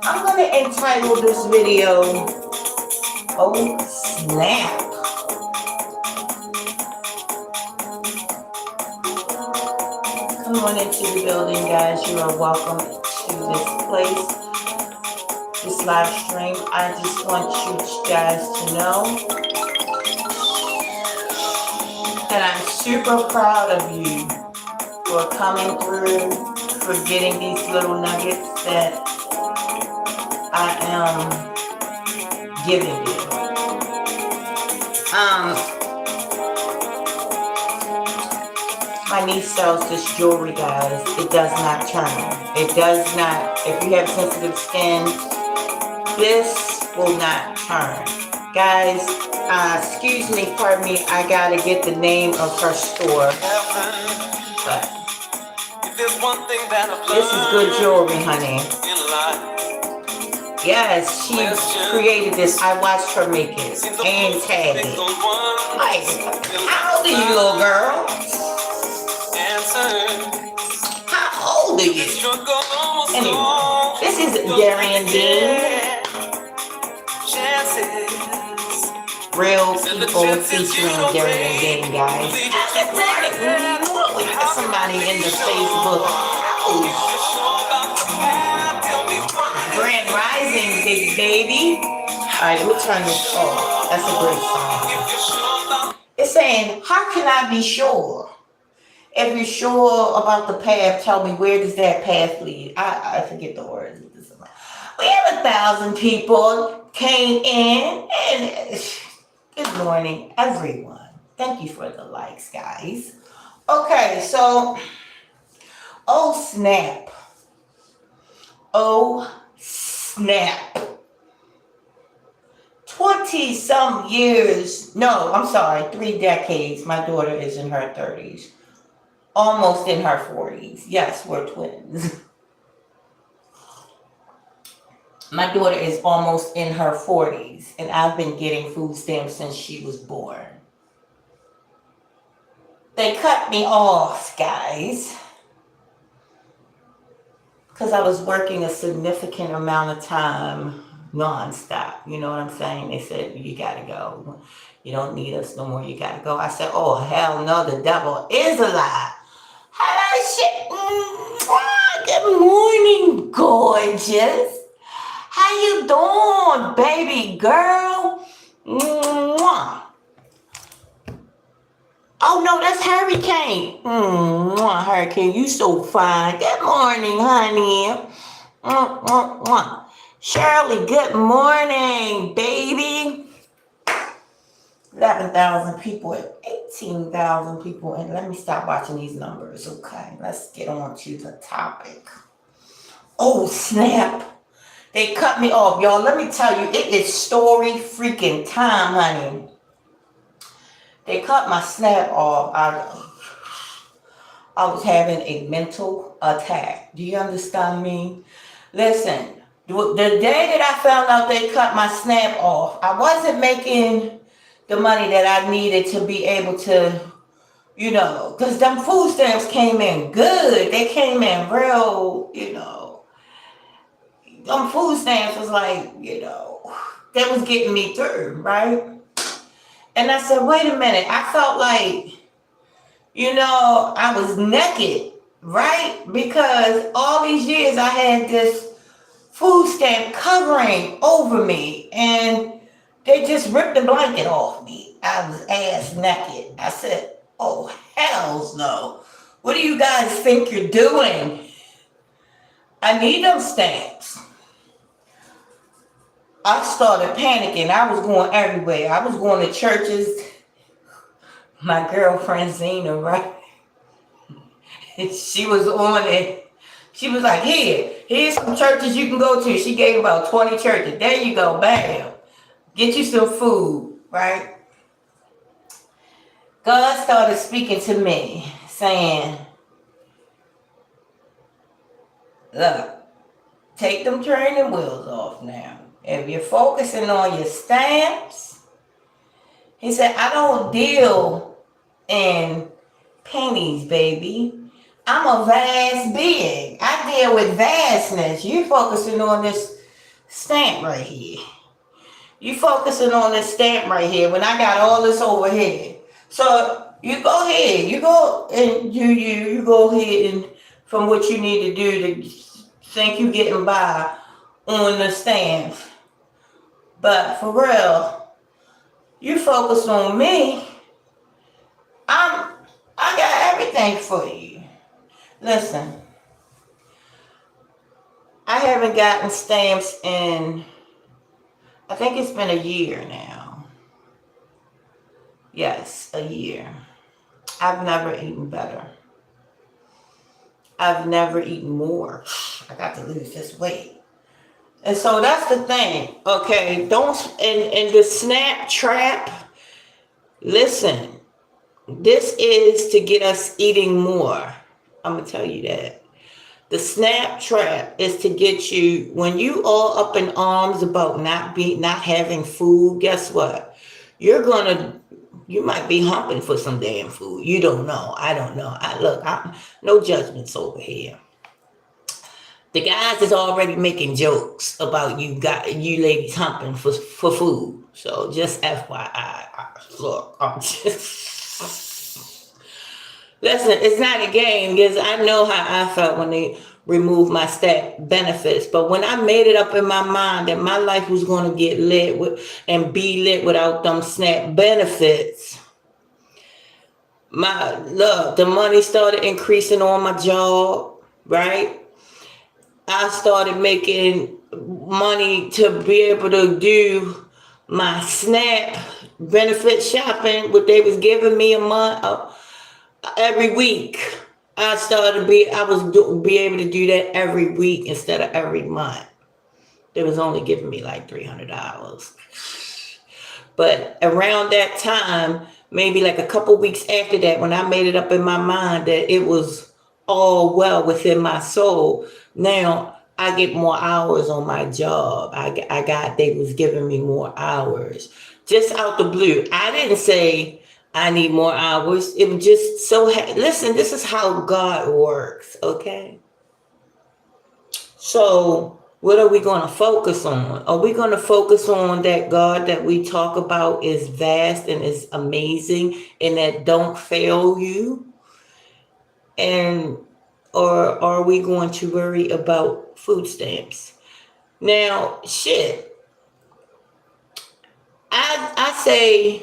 I'm going to entitle this video, Oh Snap. Come on into the building, guys. You are welcome to this place, this live stream. I just want you guys to know that I'm super proud of you for coming through, for getting these little nuggets that I am giving you. My niece sells this jewelry, guys. It does not turn. It does not. If you have sensitive skin, this will not turn. Guys, excuse me, pardon me, I gotta get the name of her store. But this is good jewelry, honey. Yes, she created this. I watched her make it and tag it. Like, how old are you, little girl? How old are you? Anyway, this is Darian Dean. Real people featuring Darian Dean, guys. We got somebody in the Facebook. Grand Rising, big baby. Alright, let me turn this off. That's a great song. It's saying, how can I be sure? If you're sure about the path, tell me, where does that path lead? I forget the words. We have 1,000 people came in, and good morning, everyone. Thank you for the likes, guys. Okay, so, oh snap. Oh snap. 20 some years, no, I'm sorry, 3 decades. My daughter is in her 30s. Almost in her 40s. Yes, we're twins. My daughter is almost in her 40s, and I've been getting food stamps since she was born. They cut me off, guys, because I was working a significant amount of time non-stop. You know what I'm saying? They said, you gotta go. You don't need us no more. You gotta go. I said, oh, hell no, the devil is a lie. Hello, shit. Good morning, gorgeous. How you doing, baby girl? Oh, no, that's Hurricane. Hurricane, you so fine. Good morning, honey. Shirley, good morning, baby. 11,000 people and 18,000 people. And let me stop watching these numbers, okay? Let's get on to the topic. Oh, snap. They cut me off, y'all. Let me tell you, it is story freaking time, honey. They cut my snap off. I was having a mental attack. Do you understand me? Listen, the day that I found out they cut my snap off, I wasn't making the money that I needed to be able to, you know, because them food stamps came in good. They came in real, you know. Them food stamps was like, you know, that was getting me through, right? And I said, wait a minute. I felt like, you know, I was naked, right? Because all these years I had this food stamp covering over me, and they just ripped the blanket off me. I was ass naked. I said, oh, hells no. What do you guys think you're doing? I need them stamps. I started panicking. I was going everywhere. I was going to churches. My girlfriend Zena, right? She was on it. She was like, here's some churches you can go to. She gave about 20 churches. There you go, bam. Get you some food, right? God started speaking to me, saying, look, take them training wheels off now. If you're focusing on your stamps, he said, I don't deal in pennies, baby. I'm a vast being. I deal with vastness. You're focusing on this stamp right here. You focusing on this stamp right here when I got all this over here. So you go ahead, you go and you go ahead and from what you need to do to think you getting by on the stamps. But for real, you focus on me. I got everything for you. Listen, I haven't gotten stamps in, I think it's been a year now. Yes, a year. I've never eaten better. I've never eaten more. I got to lose this weight. And so that's the thing. Okay, don't, and the SNAP trap, listen, this is to get us eating more. I'm going to tell you that. The SNAP trap is to get you, when you all up in arms about not having food, guess what? You might be humping for some damn food. You don't know. I don't know. No judgments over here. The guys is already making jokes about you ladies humping for food. So just FYI, look, I'm just listen. It's not a game because I know how I felt when they removed my SNAP benefits. But when I made it up in my mind that my life was going to get lit and be lit without them SNAP benefits, the money started increasing on my job, right? I started making money to be able to do my SNAP benefit shopping, what they was giving me a month every week. I was be able to do that every week instead of every month. They was only giving me like $300. But around that time, maybe like a couple weeks after that, when I made it up in my mind that it was all well within my soul, now I get more hours on my job. They was giving me more hours. Just out the blue. I didn't say I need more hours. It was just so, listen, this is how God works, okay? So what are we going to focus on? Are we going to focus on that God that we talk about is vast and is amazing and that don't fail you? Or are we going to worry about food stamps? Now, shit, I say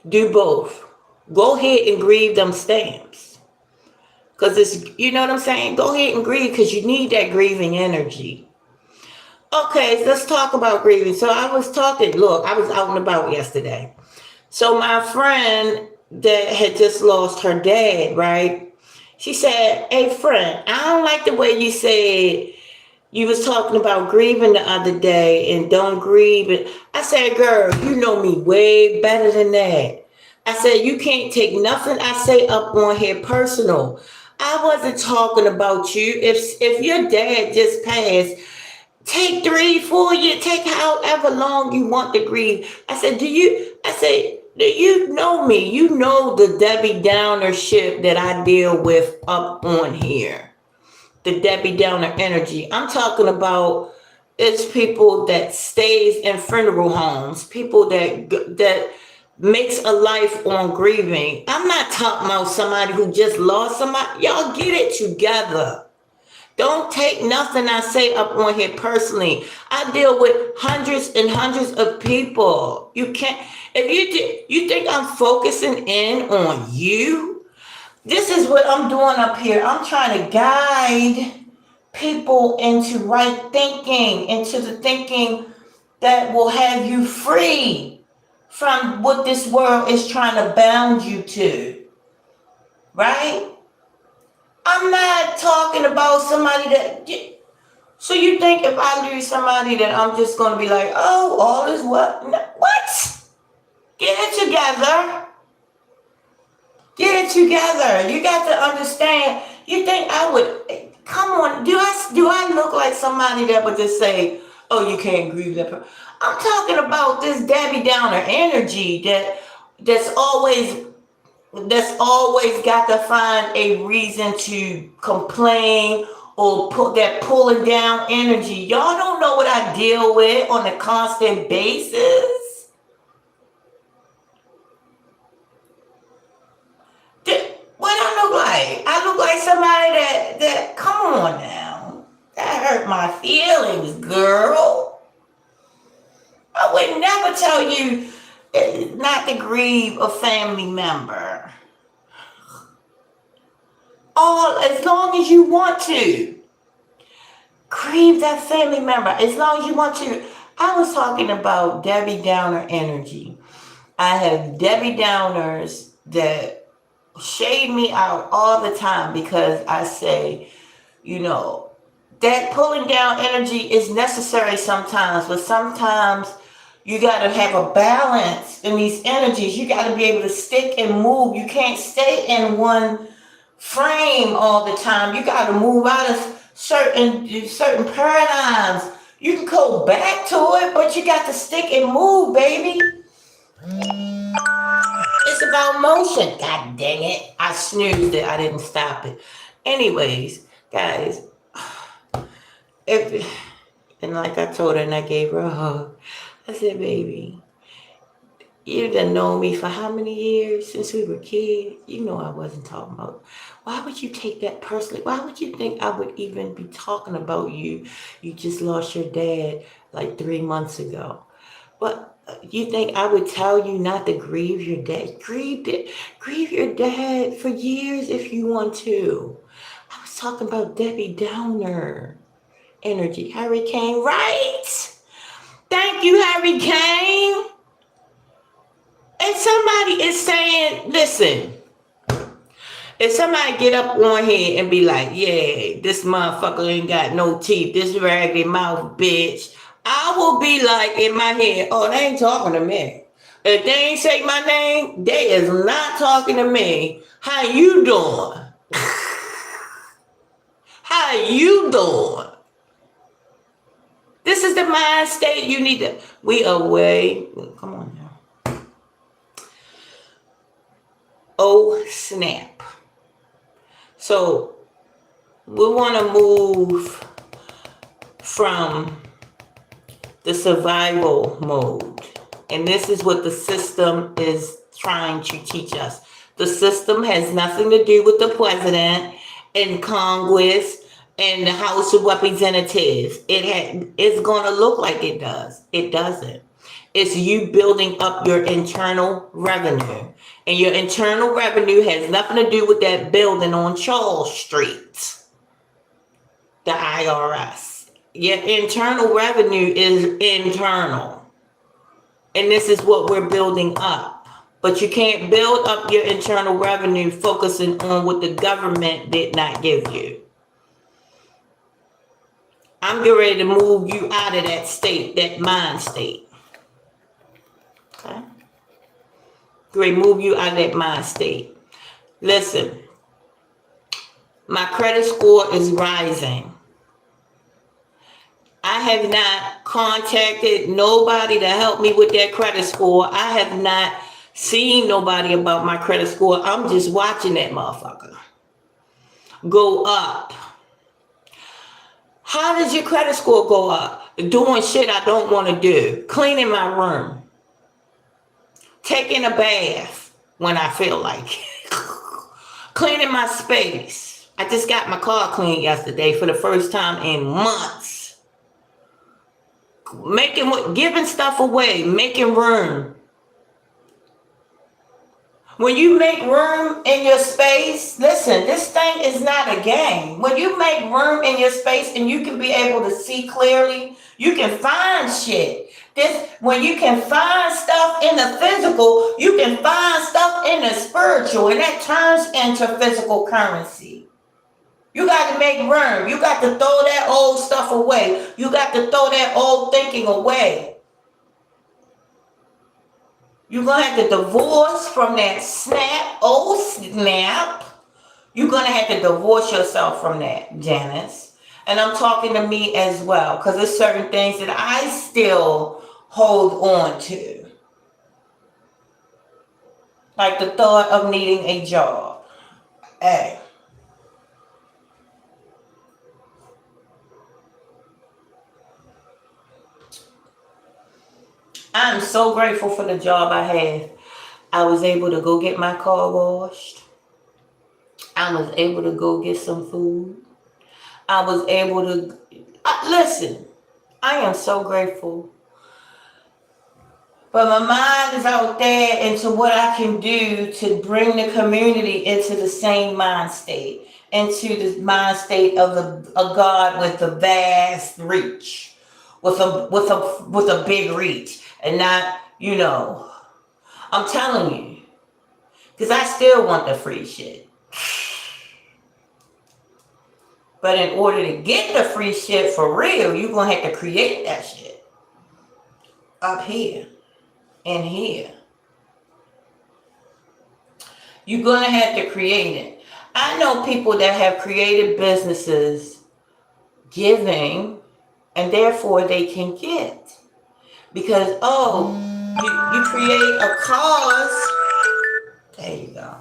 do both. Go ahead and grieve them stamps. Because it's, you know what I'm saying? Go ahead and grieve because you need that grieving energy. Okay, so let's talk about grieving. So I was out and about yesterday. So my friend that had just lost her dad, right? She said, hey, friend, I don't like the way you said you was talking about grieving the other day and don't grieve it. I said, girl, you know me way better than that. I said, you can't take nothing I say up on here personal. I wasn't talking about you. If your dad just passed, take 3, 4 years, take however long you want to grieve. I said, do you know me? You know the Debbie Downer shit that I deal with up on here. The Debbie Downer energy. I'm talking about it's people that stays in funeral homes, people that makes a life on grieving. I'm not talking about somebody who just lost somebody. Y'all get it together. Don't take nothing I say up on here personally. I deal with hundreds and hundreds of people. You can't, if you think I'm focusing in on you, this is what I'm doing up here. I'm trying to guide people into right thinking, into the thinking that will have you free from what this world is trying to bound you to. Right? I'm not talking about somebody that... So you think if I lose somebody that I'm just going to be like, oh, all is what? What? Get it together. Get it together. You got to understand. You think I would... Come on. Do I look like somebody that would just say, oh, you can't grieve that person? I'm talking about this Debbie Downer energy that's always got to find a reason to complain or put that pulling down energy. Y'all don't know what I deal with on a constant basis. What I look like? I look like somebody that come on now. That hurt my feelings, girl. I would never tell you not to grieve a family member. All as long as you want to. Grieve that family member as long as you want to. I was talking about Debbie Downer energy. I have Debbie Downers that shade me out all the time because I say, you know, that pulling down energy is necessary sometimes, but sometimes you got to have a balance in these energies. You got to be able to stick and move. You can't stay in one frame all the time. You got to move out of certain paradigms. You can go back to it, but you got to stick and move, baby. It's about motion. God dang it. I snoozed it. I didn't stop it. Anyways, guys, and like I told her and I gave her a hug, I said, baby, you done known me for how many years since we were kids? You know I wasn't talking about. Why would you take that personally? Why would you think I would even be talking about you? You just lost your dad like 3 months ago. But you think I would tell you not to grieve your dad? Grieve your dad for years if you want to. I was talking about Debbie Downer energy. Hurricane, right? Thank you, Hurricane. And somebody is saying, listen, if somebody get up on here and be like, yeah, this motherfucker ain't got no teeth, this raggedy mouth bitch, I will be like in my head, oh, they ain't talking to me. If they ain't say my name, they is not talking to me. How you doing? How you doing? This is the mind state you need to, we away. Come on now. Oh, snap. So we want to move from the survival mode. And this is what the system is trying to teach us. The system has nothing to do with the president and Congress and the House of Representatives. It's going to look like it does. It doesn't. It's you building up your internal revenue. And your internal revenue has nothing to do with that building on Charles Street, the IRS. Your internal revenue is internal. And this is what we're building up. But you can't build up your internal revenue focusing on what the government did not give you. I'm getting ready to move you out of that state, that mind state. Okay? Great, move you out of that mind state. Listen, my credit score is rising. I have not contacted nobody to help me with that credit score. I have not seen nobody about my credit score. I'm just watching that motherfucker go up. How does your credit score go up? Doing shit I don't want to do. Cleaning my room. Taking a bath when I feel like it. Cleaning my space. I just got my car cleaned yesterday for the first time in months. Giving stuff away, making room. When you make room in your space, listen, this thing is not a game. When you make room in your space and you can be able to see clearly, you can find shit. When you can find stuff in the physical, you can find stuff in the spiritual, and that turns into physical currency. You got to make room. You got to throw that old stuff away. You got to throw that old thinking away. You're going to have to divorce from that snap. Oh, snap. You're going to have to divorce yourself from that, Janice. And I'm talking to me as well, because there's certain things that I still hold on to. Like the thought of needing a job. Hey. I'm so grateful for the job I have. I was able to go get my car washed. I was able to go get some food. I was able to listen. I am so grateful. But my mind is out there into what I can do to bring the community into the same mind state, into the mind state of a God with a vast reach, with a big reach, and not, I'm telling you, because I still want the free shit. But in order to get the free shit for real, you're gonna have to create that shit up here and here. You're going to have to create it. I know people that have created businesses giving, and therefore they can get. Because, you create a cause. There you go.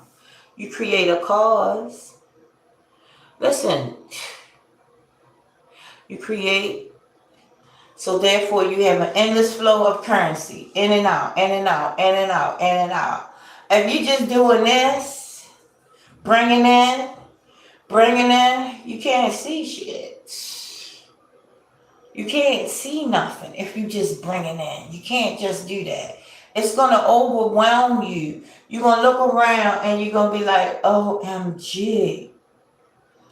You create a cause. Listen, you create, so therefore you have an endless flow of currency. In and out, in and out, in and out, in and out. If you're just doing this, bringing in, you can't see shit. You can't see nothing if you just bringing in. You can't just do that. It's going to overwhelm you. You're going to look around and you're going to be like, OMG.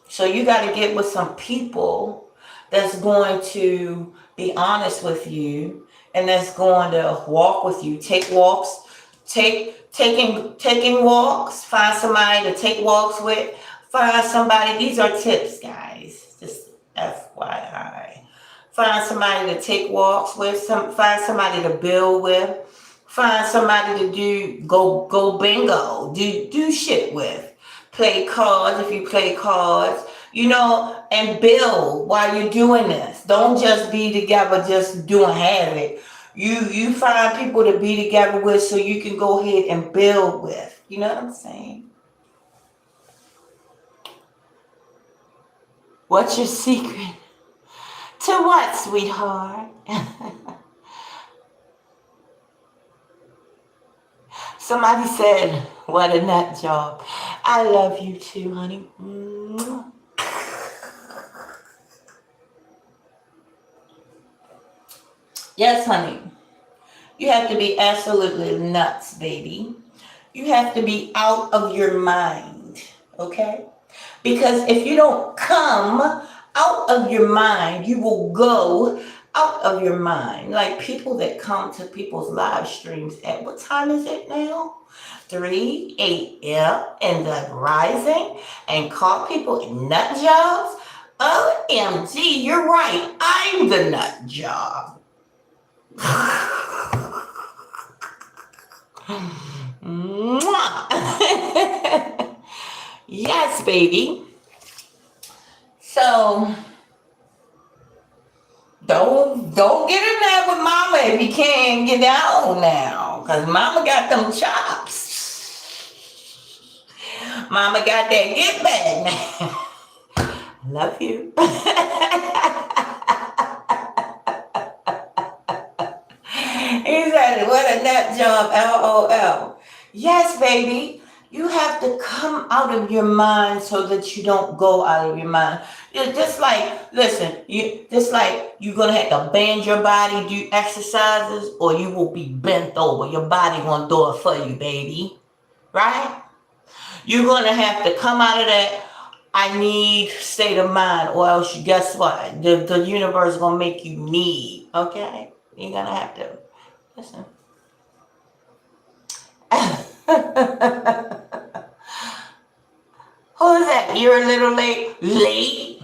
So you got to get with some people that's going to be honest with you and that's going to walk with you. Take walks. Taking walks. Find somebody to take walks with. Find somebody. These are tips, guys. Just FYI. Find somebody to take walks with. Find somebody to build with. Find somebody to go bingo. Do shit with. Play cards if you play cards. And build while you're doing this. Don't just be together just doing havoc. You find people to be together with so you can go ahead and build with. You know what I'm saying? What's your secret? To what, sweetheart? Somebody said, what a nut job. I love you too, honey. Yes, honey. You have to be absolutely nuts, baby. You have to be out of your mind, okay? Because if you don't come out of your mind, you will go out of your mind. Like people that come to people's live streams at, what time is it now? 3 a.m. in the rising and call people nut jobs? OMG, you're right. I'm the nut job. Yes, baby. So don't get in there with mama if you can't get out now. Cause mama got them chops. Mama got that get back now. Love you. He said, what a nut job, LOL. Yes, baby. You have to come out of your mind so that you don't go out of your mind. It's just like, listen, you're going to have to bend your body, do exercises, or you will be bent over. Your body won't do it for you, baby. Right? You're going to have to come out of that I need state of mind, or else guess what? The universe is going to make you need, okay? You're going to have to, listen. Who is that? You're a little late. Late?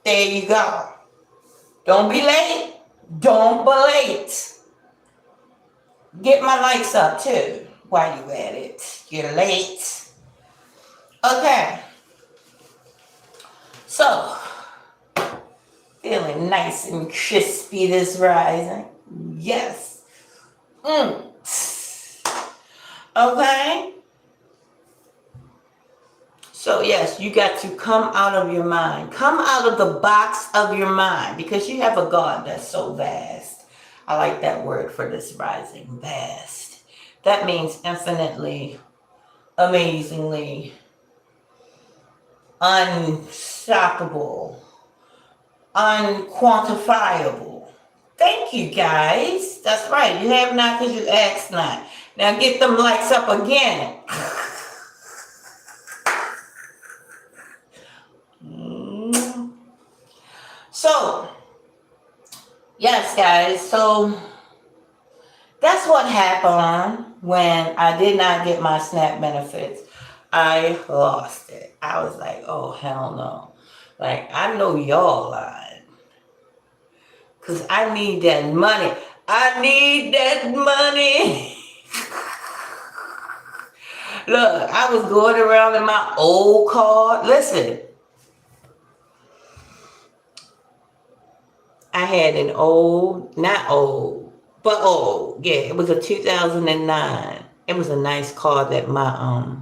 There you go. Don't be late. Don't be late. Get my likes up too while you at it. You're late. Okay. So, feeling nice and crispy this rising. Yes. Okay. So yes, you got to come out of your mind. Come out of the box of your mind because you have a God that's so vast. I like that word for this rising. Vast. That means infinitely, amazingly, unstoppable, unquantifiable. Thank you, guys. That's right. You have not because you ask not. Now get them lights up again. So, yes, guys. So, that's what happened when I did not get my SNAP benefits. I lost it. I was like, oh, hell no. Like, I know y'all lying. Because I need that money. I need that money. Look, I was going around in my old car. Listen, I had an old, not old, but old. Yeah, it was a 2009. It was a nice car that my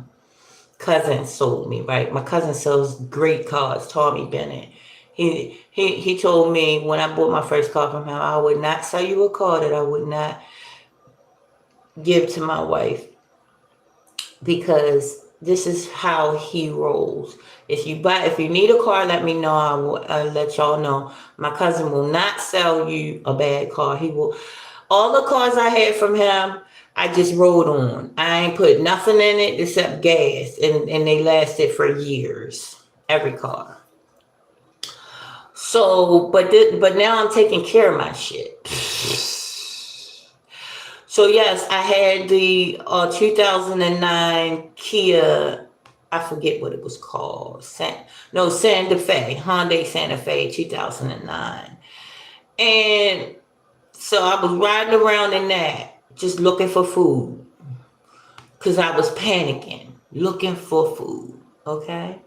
cousin sold me, right? My cousin sells great cars, Tommy Bennett. He told me when I bought my first car from him, I would not sell you a car that I would not give to my wife, because this is how he rolls. If you need a car, let me know. I will let y'all know. My cousin will not sell you a bad car. He will. All the cars I had from him, I just rode on. I ain't put nothing in it except gas, and they lasted for years. Every car. So, but now I'm taking care of my shit. So yes, I had the 2009 Kia. I forget what it was called. Santa Fe, Hyundai Santa Fe 2009. And so I was riding around in that, just looking for food. Because I was panicking, looking for food. Okay?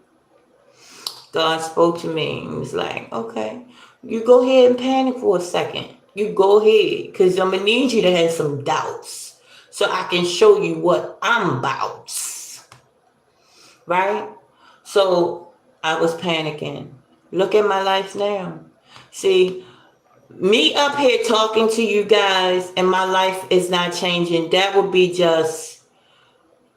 God spoke to me and was like, okay, you go ahead and panic for a second. You go ahead, because I'm going to need you to have some doubts so I can show you what I'm about. Right? So I was panicking. Look at my life now. See, me up here talking to you guys and my life is not changing. That would be just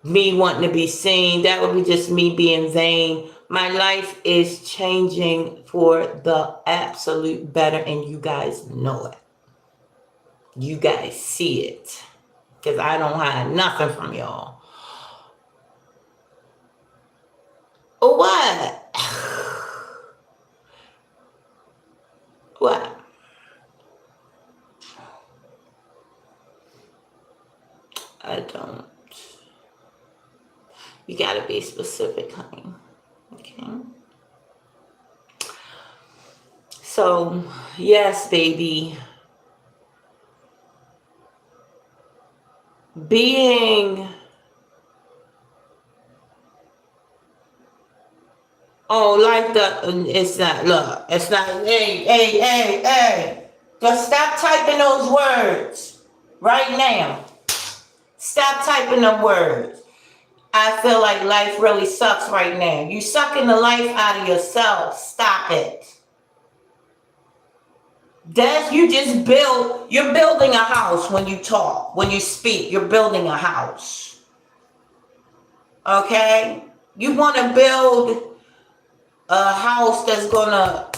me wanting to be seen. That would be just me being vain. My life is changing for the absolute better, and you guys know it. You guys see it, because I don't hide nothing from y'all. Oh, what? What? I don't. You gotta be specific, honey. Okay? So, yes, baby. Being... Oh, like it's not, look, it's not, hey. Just stop typing those words right now. Stop typing them words. I feel like life really sucks right now. You sucking the life out of yourself. Stop it. You're building a house when you talk, when you speak, you're building a house. Okay? You want to build a house that's gonna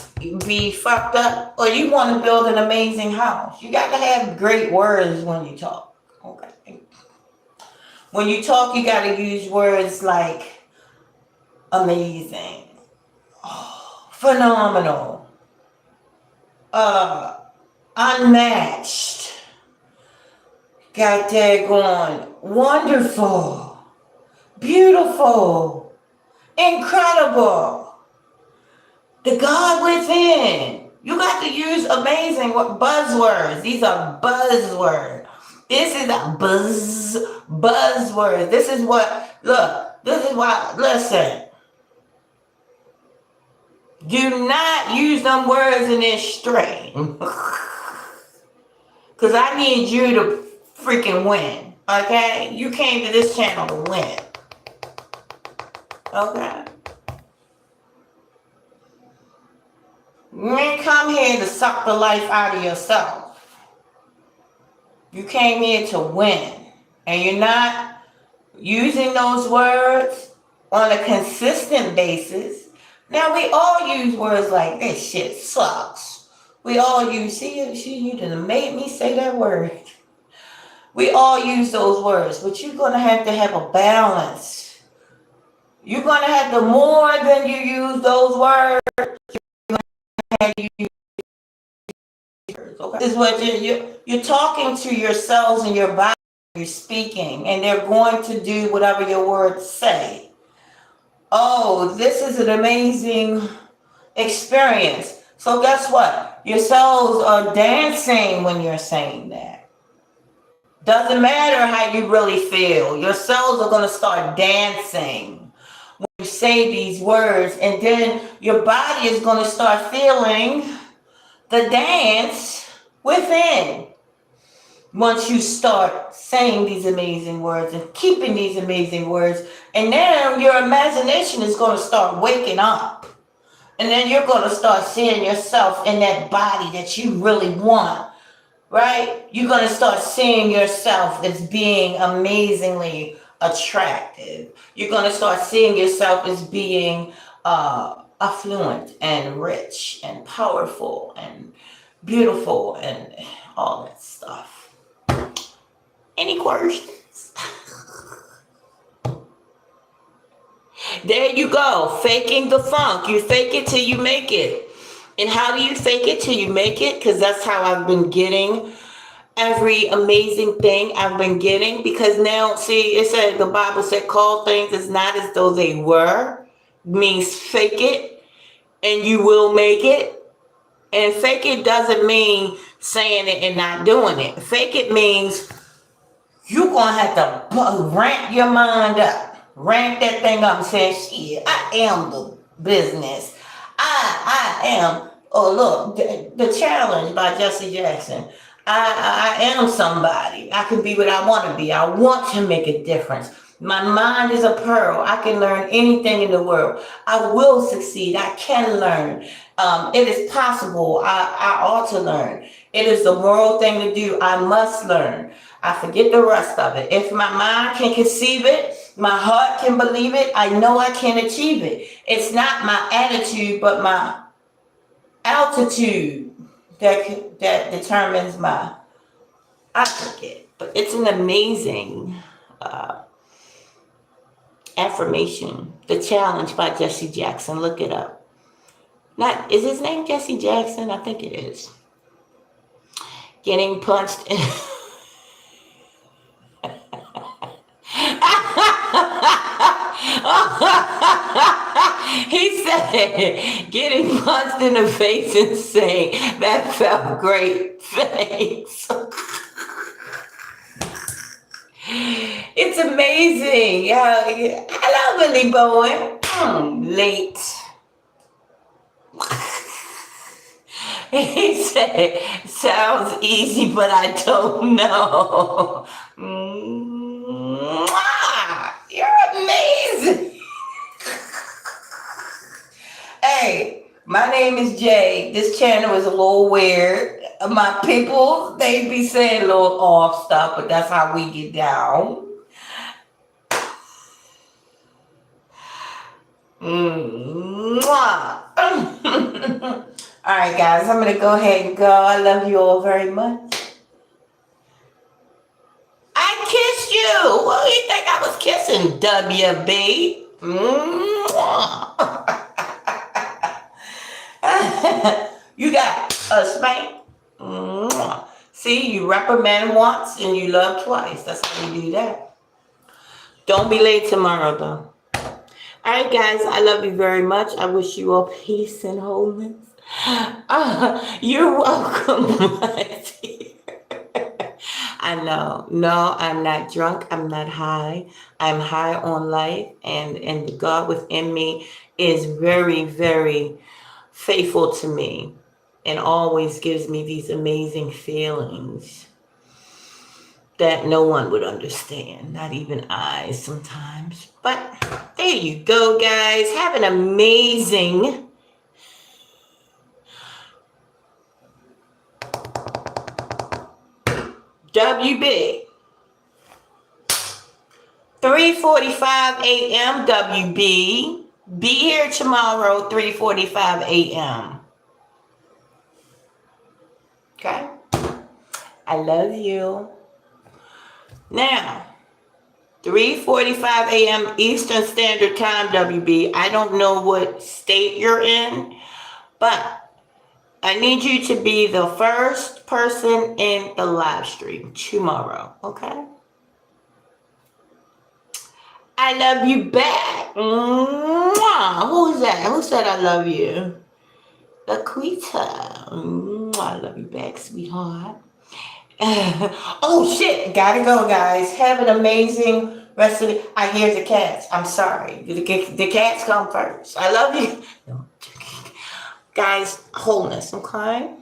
be fucked up, or you want to build an amazing house. You got to have great words when you talk. Okay. When you talk, you got to use words like amazing, phenomenal, unmatched, got daggone, wonderful, beautiful, incredible, the God within. You got to use amazing buzzwords. These are buzzwords. This is a buzzword. This is what, look, this is why, listen. Do not use them words in this strain. Because I need you to freaking win. Okay? You came to this channel to win. Okay? You ain't come here to suck the life out of yourself. You came here to win. And you're not using those words on a consistent basis. Now, we all use words like, this shit sucks. We all use, see, you done made me say that word. We all use those words, but you're going to have a balance. You're going to have to, more than you use those words, you use words, okay? This is what you're talking to yourselves and your body. You're speaking, and they're going to do whatever your words say. Oh, this is an amazing experience. So guess what? Your cells are dancing when you're saying that. Doesn't matter how you really feel. Your cells are going to start dancing when you say these words, and then your body is going to start feeling the dance within. Once you start saying these amazing words and keeping these amazing words, and then your imagination is going to start waking up. And then you're going to start seeing yourself in that body that you really want, right? You're going to start seeing yourself as being amazingly attractive. You're going to start seeing yourself as being affluent and rich and powerful and beautiful and all that stuff. Any questions? There you go. Faking the funk. You fake it till you make it. And how do you fake it till you make it? Because that's how I've been getting every amazing thing I've been getting. Because now, see, it said, the Bible said, call things as not as though they were. Means fake it and you will make it. And fake it doesn't mean saying it and not doing it. Fake it means you're going to have to ramp your mind up. Ramp that thing up and say, shit, I am the business. I am, oh look, the Challenge by Jesse Jackson. I am somebody. I can be what I want to be. I want to make a difference. My mind is a pearl. I can learn anything in the world. I will succeed. I can learn. It is possible. I ought to learn. It is the moral thing to do. I must learn. I forget the rest of it. If my mind can conceive it, my heart can believe it, I know I can achieve it. It's not my attitude, but my altitude that determines my, I forget. But it's an amazing affirmation. The Challenge by Jesse Jackson. Look it up. Not, is his name Jesse Jackson? I think it is. Getting punched in. He said, getting punched in the face and saying, that felt great. Thanks. It's amazing. Hello, Billy Bowen. Late. He said, sounds easy, but I don't know. You're amazing. Hey, my name is Jay. This channel is a little weird. My people, they be saying a little off stuff, but that's how we get down. All right, guys, I'm going to go ahead and go. I love you all very much. I kissed you. What do you think I was kissing, WB? You got a spank. See, you reprimand once and you love twice. That's how you do that. Don't be late tomorrow, though. All right, guys, I love you very much. I wish you all peace and wholeness. You're welcome, my dear. I know. No, I'm not drunk. I'm not high. I'm high on life. And the God within me is very, very faithful to me and always gives me these amazing feelings that no one would understand, not even I sometimes. But there you go, guys. Have an amazing WB. 3:45 a.m. WB. Be here tomorrow, 3:45 a.m. Okay? I love you. Now, 3:45 a.m. Eastern Standard Time, WB. I don't know what state you're in, but I need you to be the first person in the live stream tomorrow, okay? I love you back. Mwah. Who's that? Who said I love you? Laquita. I love you back, sweetheart. Oh shit, gotta go, guys. Have an amazing rest of the. I hear the cats. I'm sorry. The cats come first. I love you. No. Guys, wholeness, okay?